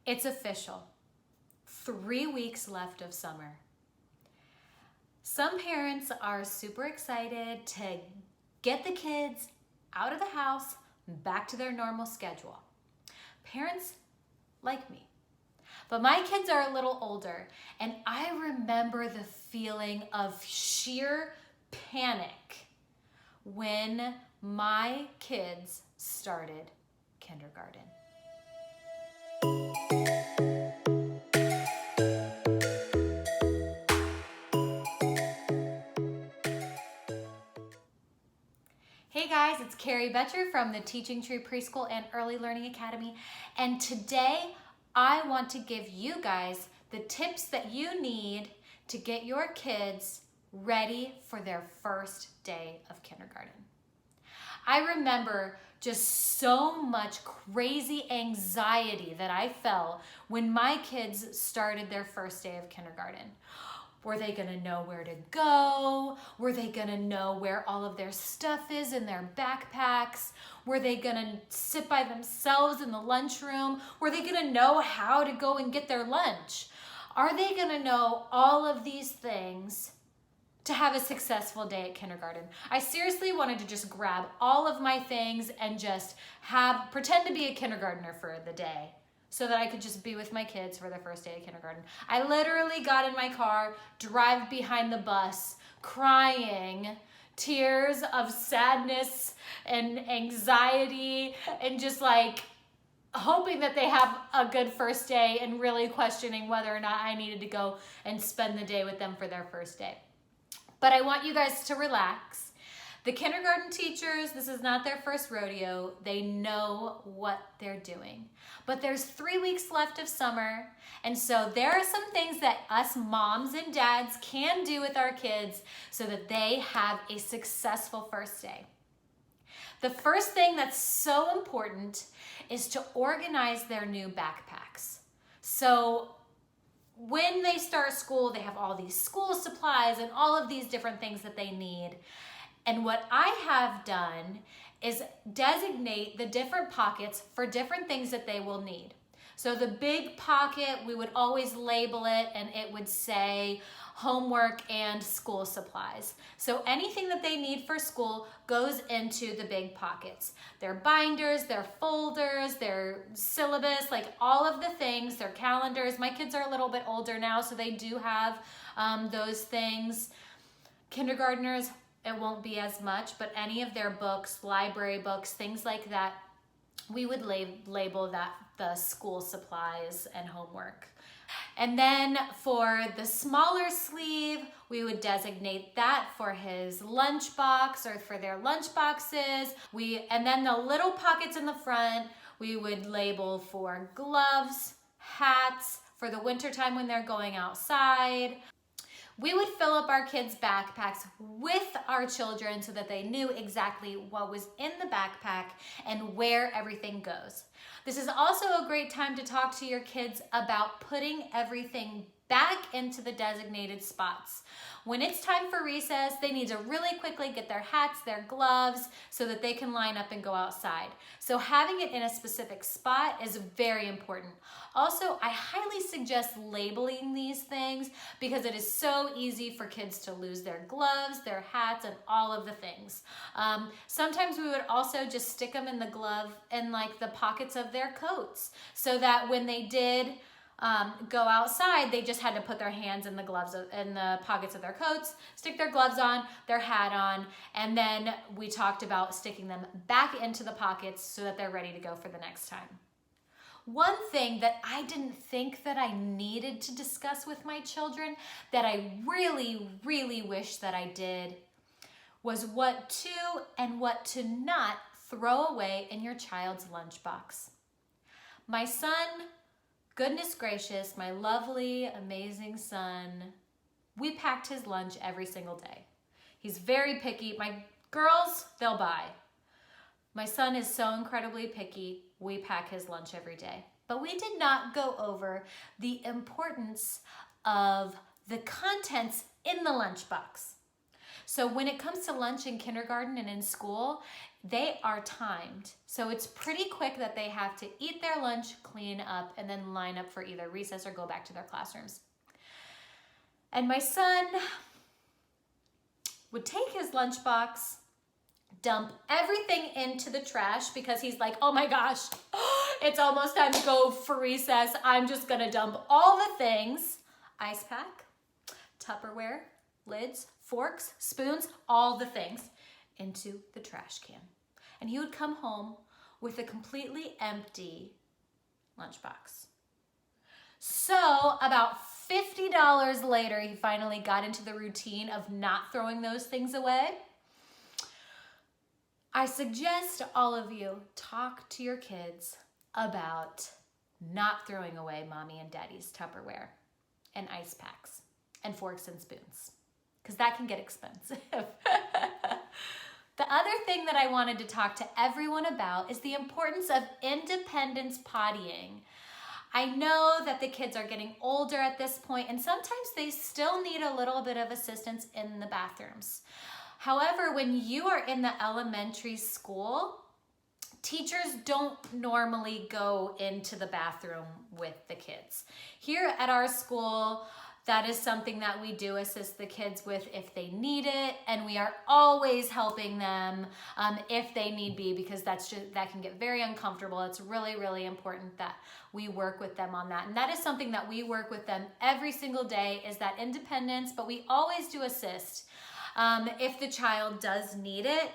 It's official. 3 weeks left of summer. Some parents are super excited to get the kids out of the house, back to their normal schedule. Parents like me. But my kids are a little older, and I remember the feeling of sheer panic when my kids started kindergarten. Hey guys, it's Carrie Betcher from the Teaching Tree Preschool and Early Learning Academy, and today I want to give you guys the tips that you need to get your kids ready for their first day of kindergarten. I remember just so much crazy anxiety that I felt when my kids started their first day of kindergarten. Were they gonna know where to go? Were they gonna know where all of their stuff is in their backpacks? Were they gonna sit by themselves in the lunchroom? Were they gonna know how to go and get their lunch? Are they gonna know all of these things to have a successful day at kindergarten? I seriously wanted to just grab all of my things and just pretend to be a kindergartner for the day, so that I could just be with my kids for the first day of kindergarten. I literally got in my car, drive behind the bus, crying, tears of sadness and anxiety, and just like hoping that they have a good first day and really questioning whether or not I needed to go and spend the day with them for their first day. But I want you guys to relax. The kindergarten teachers, this is not their first rodeo. They know what they're doing. But there's 3 weeks left of summer, and so there are some things that us moms and dads can do with our kids so that they have a successful first day. The first thing that's so important is to organize their new backpacks. So when they start school, they have all these school supplies and all of these different things that they need. And what I have done is designate the different pockets for different things that they will need. So the big pocket, we would always label it and it would say homework and school supplies. So anything that they need for school goes into the big pockets. Their binders, their folders, their syllabus, like all of the things, their calendars. My kids are a little bit older now, so they do have those things. Kindergartners, it won't be as much, but any of their books, library books, things like that, we would label that the school supplies and homework. And then for the smaller sleeve, we would designate that for his lunchbox or for their lunch boxes. And then the little pockets in the front, we would label for gloves, hats, for the wintertime when they're going outside. We would fill up our kids' backpacks with our children so that they knew exactly what was in the backpack and where everything goes. This is also a great time to talk to your kids about putting everything back into the designated spots. When it's time for recess, they need to really quickly get their hats, their gloves, so that they can line up and go outside. So having it in a specific spot is very important. Also, I highly suggest labeling these things because it is so easy for kids to lose their gloves, their hats, and all of the things. Sometimes we would also just stick them in the glove and like the pockets of their coats so that when they did go outside, they just had to put their hands in the gloves in the pockets of their coats, stick their gloves on, their hat on, and then we talked about sticking them back into the pockets so that they're ready to go for the next time. One thing that I didn't think that I needed to discuss with my children that I really, really wish that I did was what to and what to not throw away in your child's lunchbox. My son, goodness gracious, my lovely, amazing son, we packed his lunch every single day. He's very picky. My girls, they'll buy. My son is so incredibly picky. We pack his lunch every day. But we did not go over the importance of the contents in the lunchbox. So when it comes to lunch in kindergarten and in school, they are timed. So it's pretty quick that they have to eat their lunch, clean up, and then line up for either recess or go back to their classrooms. And my son would take his lunchbox, dump everything into the trash because he's like, oh my gosh, it's almost time to go for recess. I'm just gonna dump all the things, ice pack, Tupperware, lids, forks, spoons, all the things into the trash can. And he would come home with a completely empty lunchbox. So about $50 later, he finally got into the routine of not throwing those things away. I suggest all of you talk to your kids about not throwing away mommy and daddy's Tupperware and ice packs and forks and spoons, because that can get expensive. The other thing that I wanted to talk to everyone about is the importance of independence pottying. I know that the kids are getting older at this point, and sometimes they still need a little bit of assistance in the bathrooms. However, when you are in the elementary school, teachers don't normally go into the bathroom with the kids. Here at our school, that is something that we do assist the kids with if they need it, and we are always helping them if they need be, because that can get very uncomfortable. It's really, really important that we work with them on that. And that is something that we work with them every single day, is that independence, but we always do assist if the child does need it.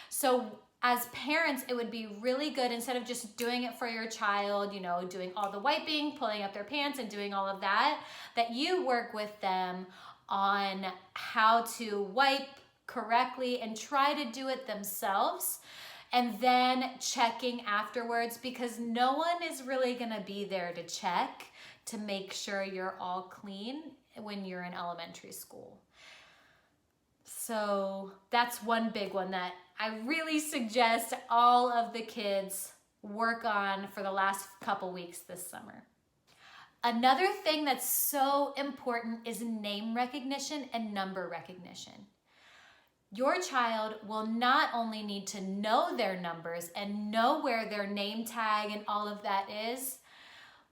So as parents, it would be really good, instead of just doing it for your child, you know, doing all the wiping, pulling up their pants and doing all of that, that you work with them on how to wipe correctly and try to do it themselves, and then checking afterwards, because no one is really gonna be there to check to make sure you're all clean when you're in elementary school. So that's one big one that I really suggest all of the kids work on for the last couple weeks this summer. Another thing that's so important is name recognition and number recognition. Your child will not only need to know their numbers and know where their name tag and all of that is,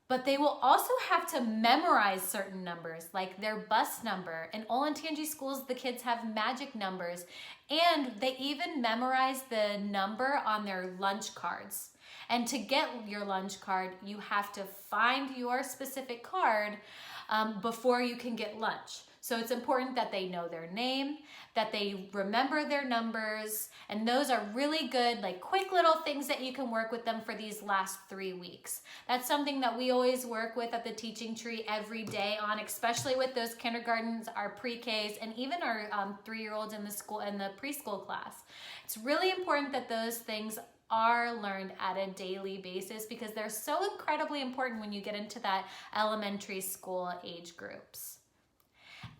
but they will also have to memorize certain numbers, like their bus number. In Olentangy schools, the kids have magic numbers, and they even memorize the number on their lunch cards. And to get your lunch card, you have to find your specific card before you can get lunch. So it's important that they know their name, that they remember their numbers, and those are really good, like quick little things that you can work with them for these last 3 weeks. That's something that we always work with at the Teaching Tree every day on, especially with those kindergartens, our pre-Ks, and even our 3-year-olds in the preschool class. It's really important that those things are learned at a daily basis, because they're so incredibly important when you get into that elementary school age groups.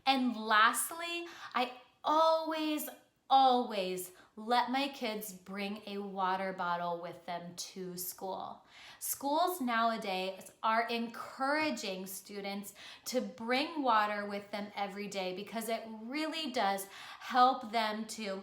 And lastly, I always let my kids bring a water bottle with them to school. Schools nowadays are encouraging students to bring water with them every day, because it really does help them to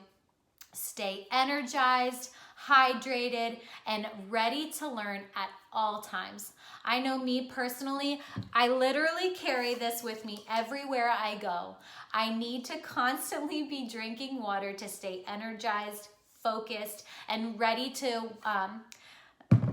stay energized, hydrated, and ready to learn at all times. I know me personally, I literally carry this with me everywhere I go. I need to constantly be drinking water to stay energized, focused, and ready to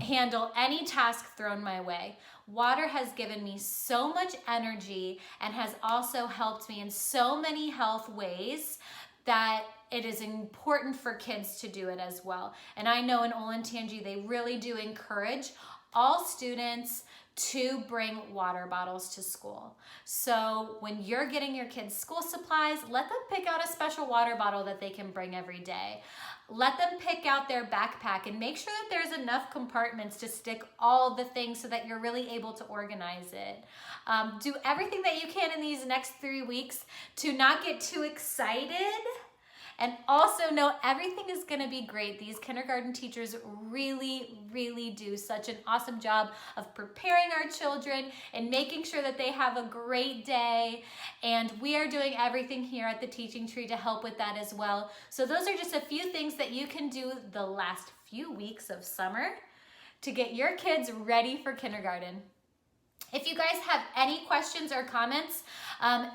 handle any task thrown my way. Water has given me so much energy and has also helped me in so many health ways that it is important for kids to do it as well. And I know in Olentangy, they really do encourage all students to bring water bottles to school. So when you're getting your kids school supplies, let them pick out a special water bottle that they can bring every day. Let them pick out their backpack and make sure that there's enough compartments to stick all the things so that you're really able to organize it. Do everything that you can in these next 3 weeks to not get too excited And also know everything is gonna be great. These kindergarten teachers really, really do such an awesome job of preparing our children and making sure that they have a great day. And we are doing everything here at the Teaching Tree to help with that as well. So those are just a few things that you can do the last few weeks of summer to get your kids ready for kindergarten. If you guys have any questions or comments,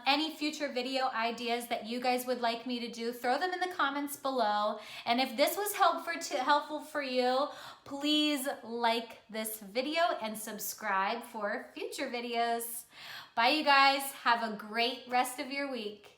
any future video ideas that you guys would like me to do, throw them in the comments below. And if this was helpful for you, please like this video and subscribe for future videos. Bye, you guys. Have a great rest of your week.